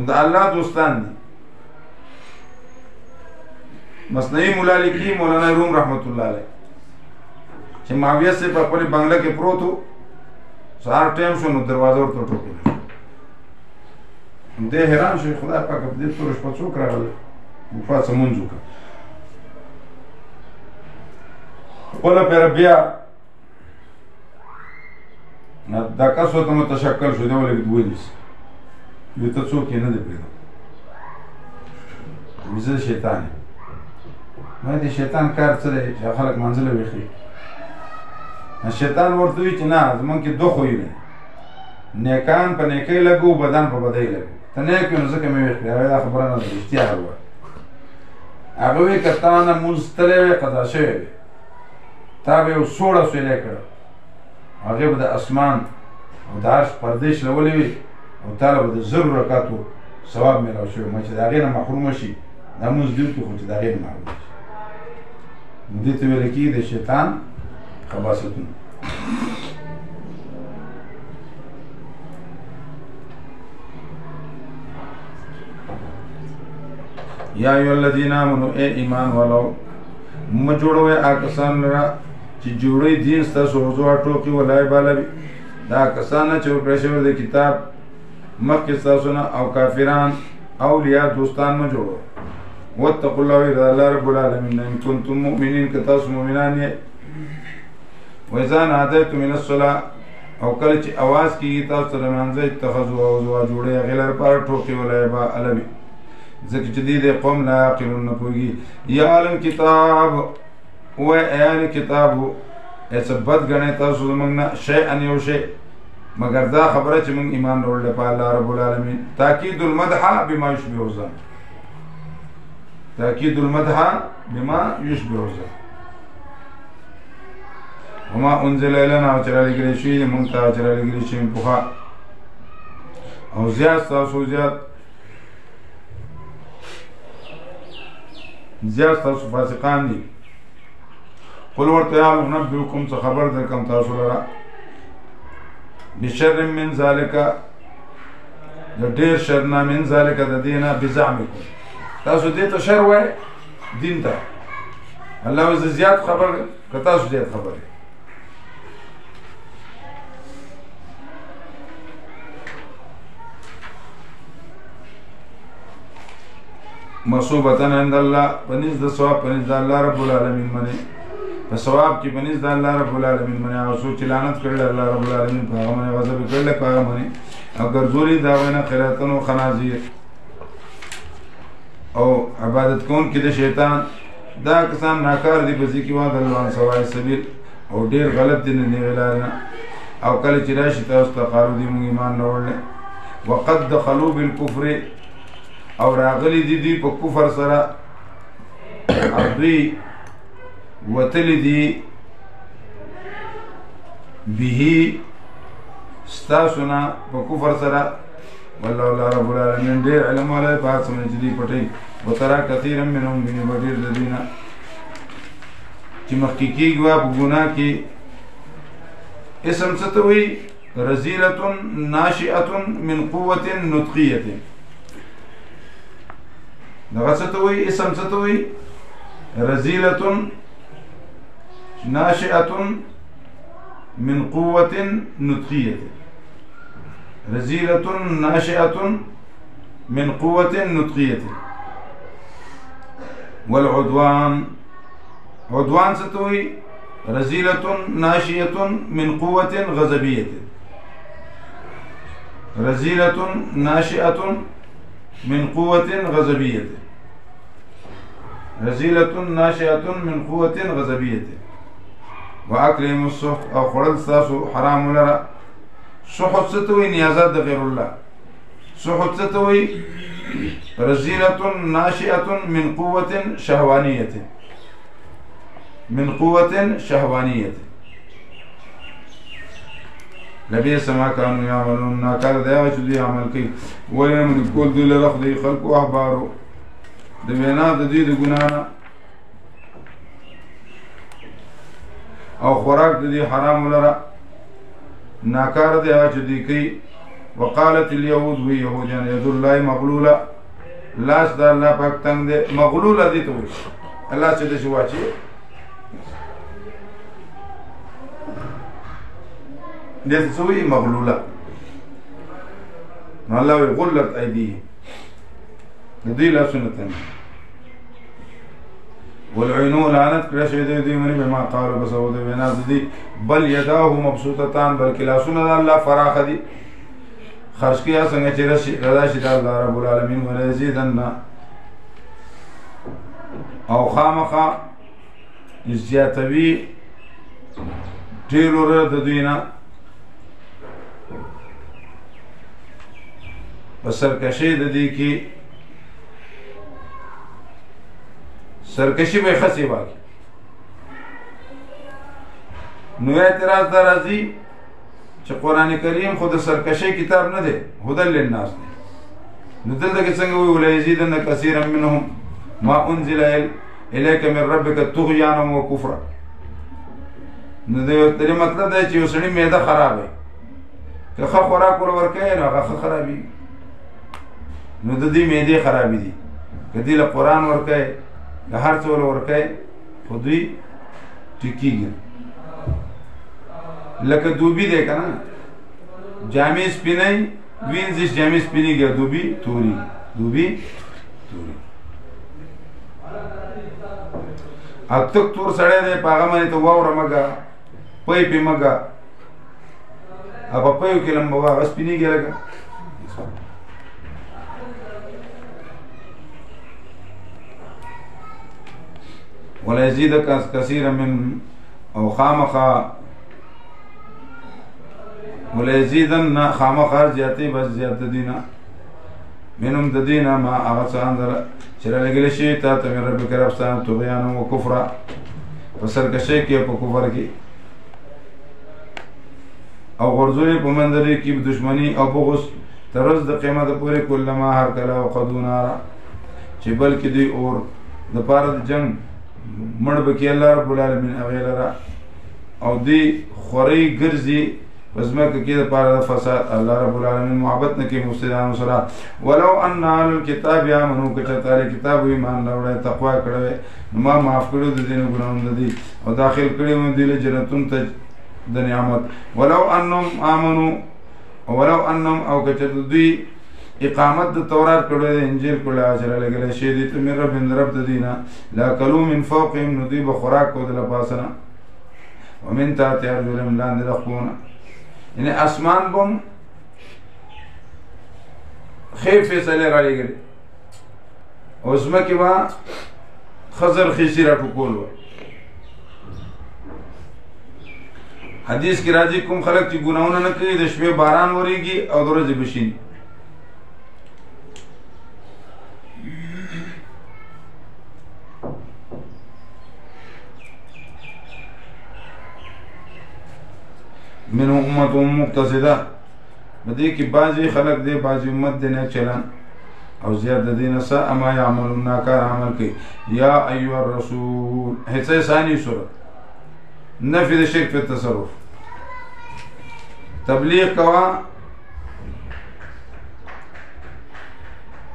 دا اللہ دوستان دی مصنعی مولا لکی مولانا روم رحمت اللہ علیہ چې معاویہ سے په خپل بنگله کې پروت و سهار ټایم شو نو دروازه ورته وټکوله دی حیران شو خدای پاک په دې توره شپه څوک راغلی وفات لمونځ وکړه خپله پیره بیا دا کس ورته متشکل شو دی ولګېد ونیسي وی ته څوک یې نه دی پرېږدم وي زه شیطان یم ما د شیطان کار څه دی چې خلک منزله ویښوي شیطان ورته وی چې نه زمونږ کې دوه خوی دی نیکان په نیکۍ لګو بدن په بدۍ لګو ته نیک یو نو ځکه مې ویښ کړې هغه دا خبره نه ده رښتیا ووایه هغه وی که تا نه مونځ تللی وی قضا شوی وی تا به یو سوړه سویلی کړه هغې به د اسمان او د عرش پردې شلولی وي او تاله به د زرو رکاتو ثواب میلاو شوی ما چې د هغې نه محرومه شي دا مونځ دې وکړي خو چې د هغې نه محرومه شي نو دې ته ویل کېږي د شیطان خباستون یا ایو الذین آمنو اے ایمان والو مجوڑوے آکسان لرا چی جوڑی دین ستاسو حضوع ٹوکی ولائی بالا بھی دا آکسان نا چو پریشور دے کتاب مکی ستاسونا او کافران اولیاء دوستان مجوڑو واتقوا اللہ ویرد اللہ رب العالمین ان کنتم مؤمنین کتاسو مؤمنان یہ وَإِذَا نَادَيْتُمْ مِنَ الصَّلَاةِ او کله چې आवाज کیږي تاسو تر منځه اتخذوا او جوړه غلر پر ټوکی ولای با علوی ځکه چې دې قوم لا عقلون نه پوهیږي یا علم کتاب و اهل کتاب اثبت غنه تاسو موږ نه شی ان یو شی مگر دا خبره چې موږ ایمان وروړل په الله رب العالمین تاکید المدح بما يشبه الظن تاکید المدح بما يشبه الظن وما انزل الينا وچرا لګري شي مونږ ته چرا لګري شي په او زیات تاسو زیات تاسو فاسقان دي. قل ورته یا نبئکم څه خبر درکم تاسو لرا بشر من ذالک د ډیر شرنا من ذالک د دینه بزعمکم تاسو دې ته شر وای دین ته الله عز زیات خبر کتا سو زیات خبر مصوبتن عند الله پنځ د ثواب پنځ د الله رب العالمین منه په ثواب کې پنځ د الله رب العالمین منه او سوچ لعنت کړل الله رب العالمین په هغه منه غضب کړل په هغه منه اگر زوري دا ونه خیراتن او خنازیر او عبادت کون کې د شیطان دا کسان ناکار دي په ځکه واد الله سوای سبیل او ډیر غلط دي نه ویلانه او کله چې راشي تاسو ته قارو دي مونږ ایمان نه ورل وقد دخلوا بالكفر او راغلی دي په کفر سره ابي وتلدي به استاسنا په کفر سره والله رب العالمین ډیر علم ولای په څه نه دي پټي وترى كثيرا منهم من بدير الذين چې محققي غوا په ګناه کې اسم ستوي رزيله ناشئه من قوه نطقيه دغه ستوي اسم ستوي رزيله ناشئه من قوه نطقيه رزيله ناشئه من قوه نطقيه والعدوان عدوان ستوي رزيلة ناشئة من قوة غضبية رزيلة ناشئة من قوة غضبية رزيلة ناشئة من قوة غضبية وأكلهم السحت أو خلال ساسو حرام لرا سحت ستوي نيازات غير الله سحت ستوي رزيلة ناشئة من قوة شهوانية من قوة شهوانية لبئس ما كانوا يعملون ناكار دیا چې دوی عمل کوي ولې من کول دوی له رخ دی خلکو احبارو د وینا د دې د ګنا او خوراک د دې حرام لره ناکار دیا چې دوی کوي وقالت اليهود ويهوديان يد الله مغلوله لاس د الله پاک تنگ دے مغلوله دي ته الله چې د شواچی دې سوی مغلوله الله وی غلت ايديه دې لا سنتن والعينون لعنت کړه شه دې منی به ما قالو بس او دې بنا دې بل يداه مبسوطتان بلکې لا سنت الله فراخ دي خرج کیا څنګه چې رضا شي د الله رب العالمین ولزيدن او خامخا زیاتوي ډیر ور د دوینا سرکشي د دې کې سرکشي به خسي واکي نو اعتراض درازي چې قران کریم خود سرکشي کتاب نه دی هدل للناس دی نو دلته کې څنګه وی ولزيدن كثيرا منهم ما انزل اليك من ربك طغيانا وكفرا نو دې مطلب دی چې وسړي معده خراب وي که خو خوراک ورکه نه هغه خرابي نو د دې معده خراب دي کدی له قران ورکه د هر څول ورکه خو دوی ټیکيږي لکه دوبی دی کنه جامې سپینای وینځ جامې سپینیږي دوبی توري دوبی توري اته تور سړی دی پاغه باندې ته واوره مګه پي په مګه ابا پيو کې لمبا واغ سپینیږي لکه ولا يزيدك كثيرا من او خامخا ولا يزيدن خامخا زياتي بس زيادت دينا منهم ددينا ما اغسان در چرا لګل شي ته من رب کرب سان طغيان او کفر فسر کشي کې په کفر کې او غرزولی په مندرې کې دشمنی او بغض تر ورځ د قیامت پورې کلما هر کله وقدوا نارا چې بلکې دوی اور د پاره د جنگ مړ بکی الله رب العالمین هغې لره او دوی خورۍ ګرځي په ځمکه کې د پاره د فساد الله رب العالمین محبت نه کوي مفسدانو سره ولو ان اهل الکتاب یامنوا که چېرته اهل کتاب ایمان راوړی تقوا کړی نو ما معاف کړي د دې نه ګناهونه د دوی او داخل کړي مو دوی له جنتونو ته د نعمت ولو انهم آمنوا ولو انهم او که چېرته دوی اقامت د تورات کړی د انجیل کړی چې رالیږلی شوی دی ته من رب رب د دوی نه لاکلوا من فوقهم نو دوی به خوراک کو د له پاسه نه ومن تحت ارجلهم لاندې د خپلو نه یعنې اسمان به هم ښې فیصلې رالیږلې او ځمکې به ښه زرخیسي راټوکول وه حدیث کې راځي کوم خلک چې ګناهونه نه کوي د شپې باران ورېږي او د ورځې بشین منهم امت مقتصده بدې کې بعضې خلک دی بعضې امت دی نه چلن او زیات د دې نه ساء ما یعملون ناکار عمل کوي یا ایها الرسول حصه ثانی صورت نفی د شرک په تصرف تبلیغ کوا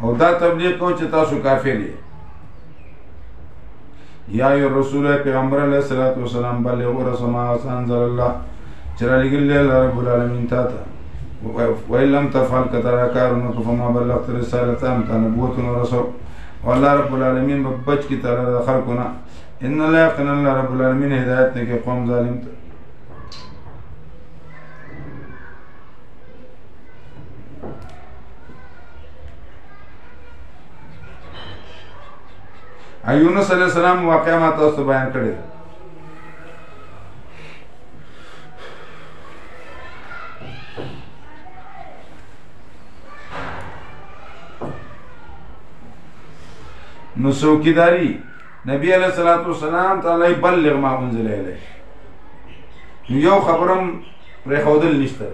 او دا تبلیغ کو چې تاسو کافر یې یا ایها الرسول پیغمبر علیه الصلاة والسلام بلغ رسول ما انزل الله چې رالیږلی الله رب العالمین تا ته وإن لم تفعل کتره کارونه که فما بلغت رسالته تا نبوتونه رسو او الله رب العالمین به بچ کي تعالی د خلقو نه ان الله یقینا الله رب العالمین هدایت نه کوي قوم ظالم ته یونس علیه السلام واقعه ما تاسو بیان کړی نو څوکیداری نبی علیہ الصلوۃ والسلام تعالی بلغ ما انزل الیه نو یو خبرم پرېښودل نشته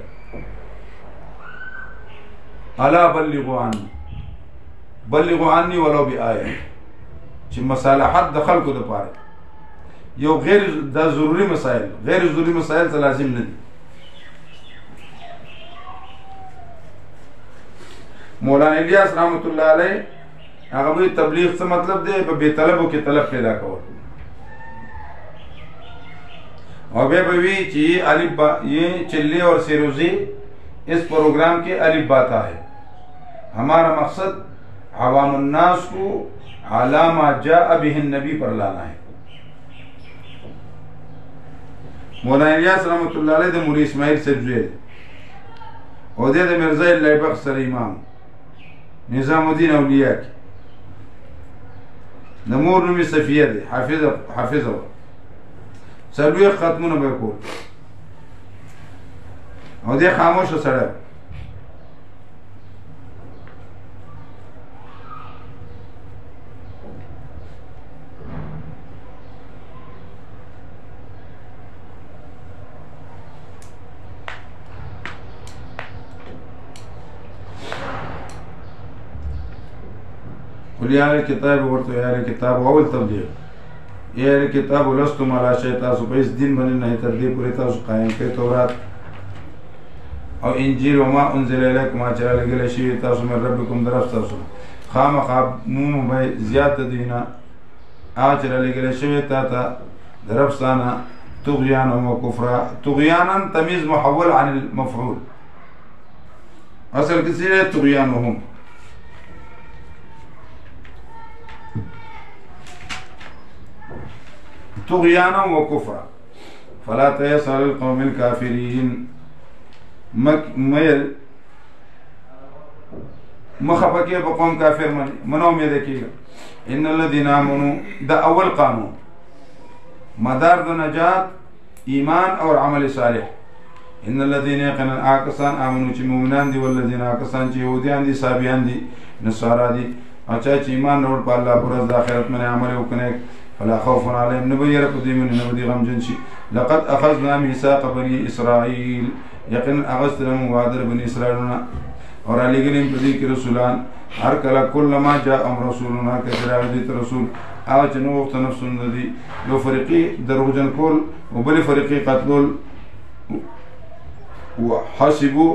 الا بلغوا عني ولو بآیه چې مصالحت د خلکو دپاره یو غیر دا ضروري مسائل غیر ضروري مسائل ته لازم نه دي مولانا الیاس رحمت الله علیه هغه وی تبلیغ څه مطلب دی په بې طلبو کې طلب پیدا کول اور بے بوی چی الف با یہ چلی اور سیروزی اس پروگرام کے الف باتا ہے ہمارا مقصد عوام الناس کو علامہ جاء به النبی پر لانا ہے مولانا الیاس رحمت اللہ علیہ دے مولی اسماعیل سے جوئے اور دے مرزا اللہ بخش سر امام نظام الدین اولیاء کی نمور نمی صفیہ دے حافظ سلوی ختمون بکول او دے خاموش سڑک قل یا اہل کتاب ورطو یا اہل کتاب اول تبلیغ یا اہل کتاب لستم علی شیء تاسو په هیڅ دین باندې نه تر دې پورې تاسو قائم کړئ تورات او انجیل وما انزل الیکم ما چې رالیږلی شوي تاسو من ربکم د رب تاسو خامخا مونږ به زیات دینه هغه چې رالیږلی شوي تا ته د رب ستانه طغیانا و کفرا طغیانا تمیز محول عن المفعول اصل کې څه دی طغیانهم طغیانا و کفرا فلا تیس علی القوم الكافرین مخفقی با قوم کافر منو امید کیگا ان الذین آمنوا دا اول قانون مدار دا نجات ایمان اور عمل صالح ان الذین یقینا آکسان آمنوا چی مومنان دی والذین آکسان چی یهودیان دی صابیان دی نصارا دی اچھا چی ایمان روڑ پا اللہ پر از آخرت من عمل وکنیک فلا خوف عليهم نبي رب دي من نبي غم جنشي لقد أخذنا ميثاق بني إسرائيل یقین اغسطر مبادر بنی اسرائیلنا اور علی گلیم پدی کی رسولان هر کلا کل ما جاء رسولنا کثیر آدیت رسول آو چنو وقت نفسون دی یو فریقی دروجن کول و بلی فریقی قتلول و حسبو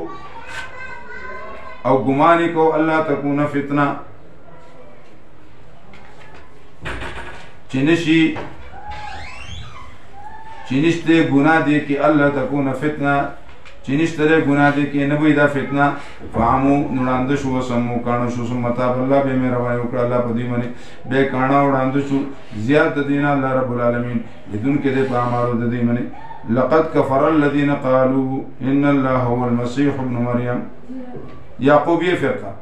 او گمانی کو اللہ تکون فتنہ چنشتے گناہ دے کہ اللہ تکون فتنہ چنشترے گناہ دے کہ نبوی دا فتنہ فعامو نڑاندشو و سمو کانشو سمتاب اللہ بے میرا بائی اکڑا اللہ پا دیمانی بے کانا اڑاندشو زیادت دینا اللہ رب العالمین لدن کے دے پا عمارو دے دیمانی لقد کفر الذین قالوا ان اللہ هو المسیح ابن مریم یعقوبی فرقہ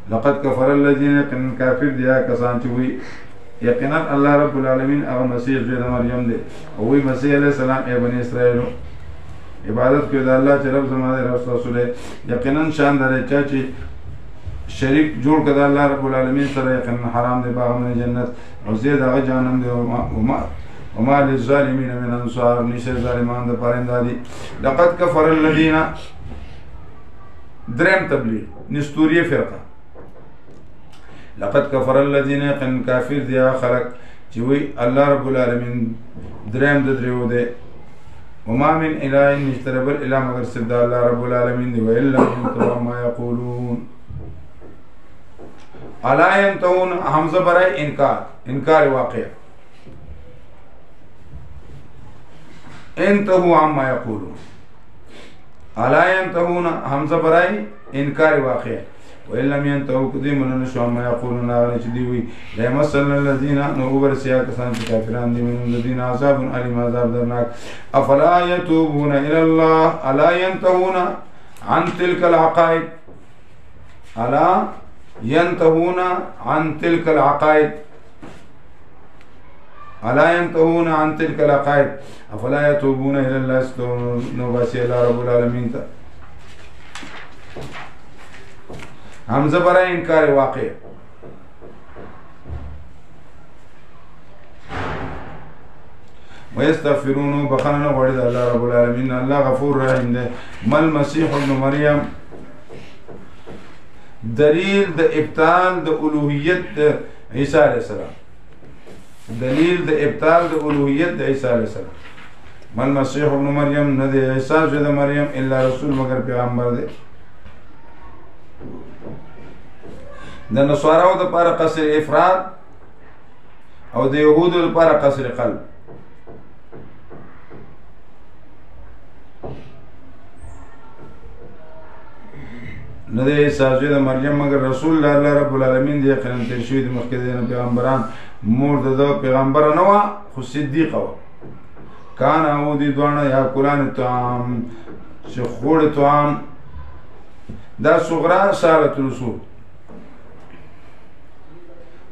لقد کفر الذین کافر دیا کسان چوئی یقینا اللہ رب العالمین اغا مسیح زید مریم دے وہی مسیح علیہ السلام اے بنی اسرائیلو عبادت کو دا اللہ چی رب زمان دے رب رسول یقینا شان دارے چاچی شریک جوڑ کدا اللہ رب العالمین سر یقینا حرام دے باغ من جنت اور زید اغا جانم دے وما للظالمین من انصار نیشے ظالمان دے پارندہ دی لقد کفر الذین درم تبلیغ نستوری فرقہ لقد کفر الذین قن کافر دیا خلق چوی اللہ رب العالمین درم دریو دے وما من الہ نشترب الہ مگر صدا اللہ رب العالمین دی وإلا ينتهوا ما يقولون الا ينتهون حمزہ برائے انکار واقع انتهوا عما يقولون الا ينتهون حمزہ برائے انکار واقع وإن لم ينتهوا قديما نشوا ما يقولون آغني چديوي ليمسن الذين نوبر سياق سانت كافران دي من الذين عذاب أليم عذاب درناك أفلا يتوبون إلى الله ألا ينتهون عن تلك العقائد ألا ينتهون عن تلك العقائد ألا ينتهون عن تلك العقائد أفلا يتوبون إلى الله نوباسي الله رب العالمين حمزہ برای انکار واقع ویستغفرون بخنن غوڑید اللہ رب العالمین اللہ غفور رحیم دے مل مسیح ابن مریم دلیل دا ابطال دا الوحیت دا عیسیٰ علیہ السلام دلیل دا ابطال دا الوحیت دا عیسیٰ علیہ السلام مل مسیح ابن مریم ندے عیسیٰ جد مریم اللہ رسول مگر پیغمبر دے دا نصاراو دا پارا قصر افراد او دا یهودو دا پارا قصر قلب ندے عیسیٰ دا مریم مگر رسول اللہ رب العالمین دے قرن ترشوی دا مخکد دینا پیغمبران مور دا پیغمبر نوا خود صدیق ہوا کانا او دی دوانا یا کلان توام شخوڑ توام دا صغرا سالت رسول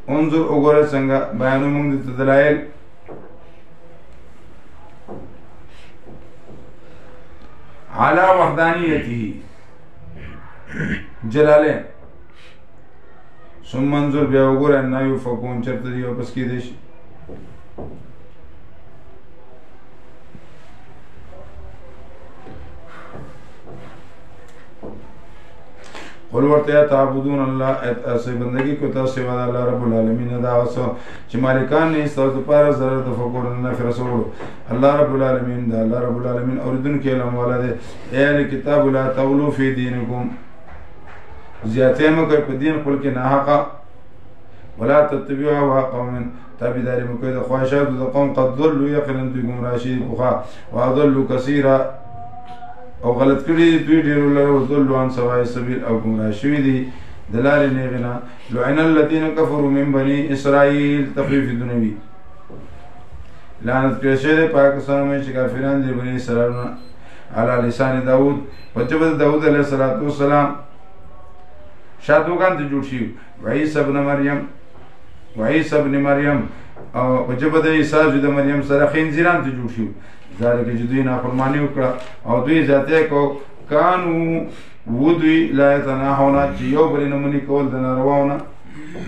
انظر اگورے سنگا بیانو منگ دیتا دلائل علا وحدانیتی جلالین ثم انظر بیا اگورے انہا فکون چرت دی واپس کی دیش قل ورتیا تعبدون اللہ ایسے بندگی کو تا سوا اللہ رب العالمین دا وسو چ مالکان نے اس طرح پر ضرر تفکر نفر رسول اللہ رب العالمین دا اللہ رب العالمین اوردن کے علم والا دے اے اہل کتاب لا تغلو فی دینکم زیادتی مکر پا دین قل کے ناحقا ولا تتبعوا هوا قوم تابداری مکر دا خواہشات دا قوم قد ضلوا یقنن دوی گمراشی بخوا وضلوا کثیرا او غلط کردی دوی دیر اللہ وضلوا عن سواء السبیل او گمراہ شوی دی دلال نیغنا لعن الذین کفروا من بنی اسرائیل تخفیف دنوی لعنت کرشے دے پاکستان میں کافران دی بنی اسرائیل علی لسان داود وجبت داود علیہ السلام شادوگان تے جوڑ شیو وعیسیٰ ابن مریم وجبت عیسیٰ جد مریم سر خینزیران تے جوڑ شیو ذالک جدوی نافرمانی اکڑا او دوی ذاتے کو کانو ودوی لا یتناحونا چی یو بلی نمونی کول دنا رواونا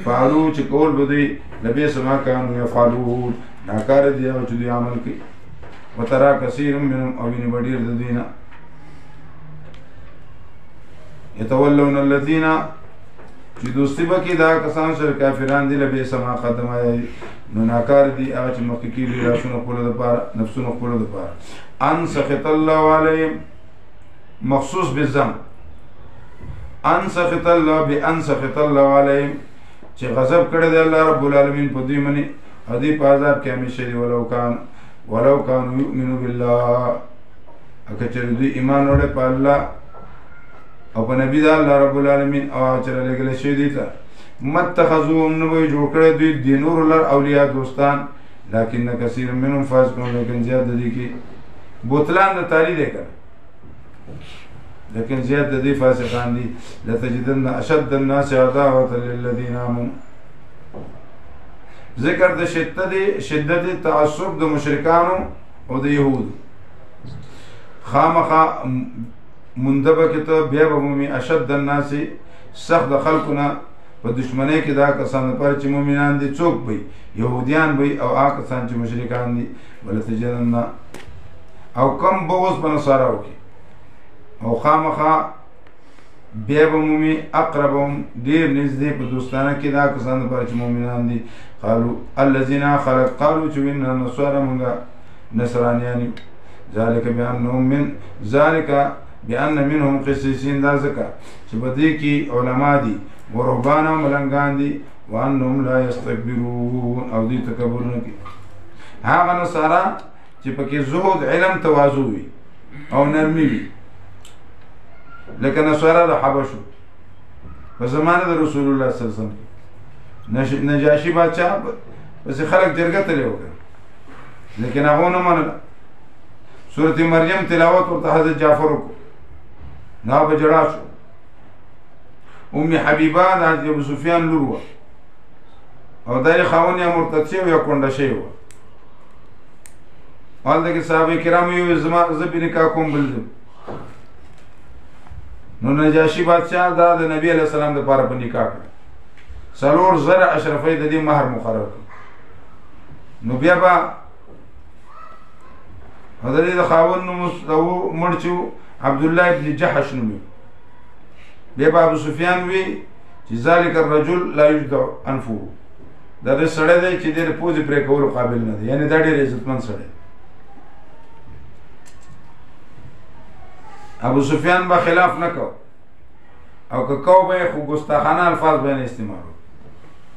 فعلو چی کول بدوی لبی سما کانو یفعلون ناکار دیا و چدوی عمل کی وترى كثير منهم او ویني بډیر د دوی نه يتولون الذين چې دوستی بکی دا کسان سره کافران دي لبه سما قدمه نو ناکار دي هغه چې مخکې کېږي راشونه خپلو دپاره نفسونه خپلو دپاره ان سخط الله علیهم مخصوص بالذم ان سخط الله بان سخط الله علیهم چې غضب کړی دی الله رب العالمین په دوی باندې او دوی په عذاب کې همیشه دي ولو کانوا یؤمنوا بالله اکه چې دوی ایمان وړي په الله او په نبی دا الله رب العالمین او چې لګل شي دي ته متخذوهم نو جوړ کړی دوی د نور لر اولیاء دوستان لکن کثیر منهم فاسقون لیکن زیاد دي کې بوتلان د تاریخ دی کړه لیکن زیاد دي فاسقان دي لتجدن اشد الناس عداوه للذین آمنوا ذکر د شدت تعصب د مشرکانو او د يهود خامخا مندبه کې ته بیا به مومي اشد الناس سخت د خلقونه په دشمنی کې دا کسان لپاره چې مؤمنان دي څوک وي يهوديان وي او هغه کسان چې مشرکان دي ولتجدن او کم بغض په نصاراو کې او خامخا بیا به مومي اقربهم ډېر نږدې په دوستانه کې دا کسان لپاره چې مؤمنان دي قالوا الذين قالوا چې ان النصارى مونږه نصرانیان ذلك بأن منهم قسيسين دا ذکر چې بدې کې علما دي ورهبان او ملنګان دي وانهم لا يستكبرون او دې تکبر نه کوي هغه نصارا چې پکې زهد علم تواضع وي او نرمي وي لکه نصارا د حبشو په زمانه د رسول الله صلی الله علیه وسلم نجاشي بادشاہ بس خلق جرګه تللی وکړه لیکن هغه نه منله سورة مریم تلاوت ورته حضرت جعفر وکړو نا به جړا شو ام حبیبه د حضرت ابو سفیان لور وه او دا یې خاوند یا مرتد شوی یا کونډه شوی وه هلته کې صحابه کرام یې زما زه پې نکاح کوم بل ځم نو نجاشي بادشاه دا د نبي علیه السلام دپاره په نکاح کړه 4,000 اشرفۍ د دې مهر مقرر کړ نو بیا به حضرت د خاوند نوم مړ چې عبدالله ابن جحش نومي بیا به ابو سفیان وی چې ذلک الرجل لا یجدع انفه دا د سړی دی چې د پوزې پرې کولو قابل نه دی یعنی دا ډېر عزتمند سړی ابو سفیان به خلاف نه کو او که کو به خو ګستاخانه الفاظ به نه استعمالو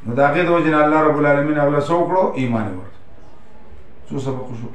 نو د هغې د وجې نه الله رب العالمین هغه له څه وکړو ایمان یې ورته څو سبق وشو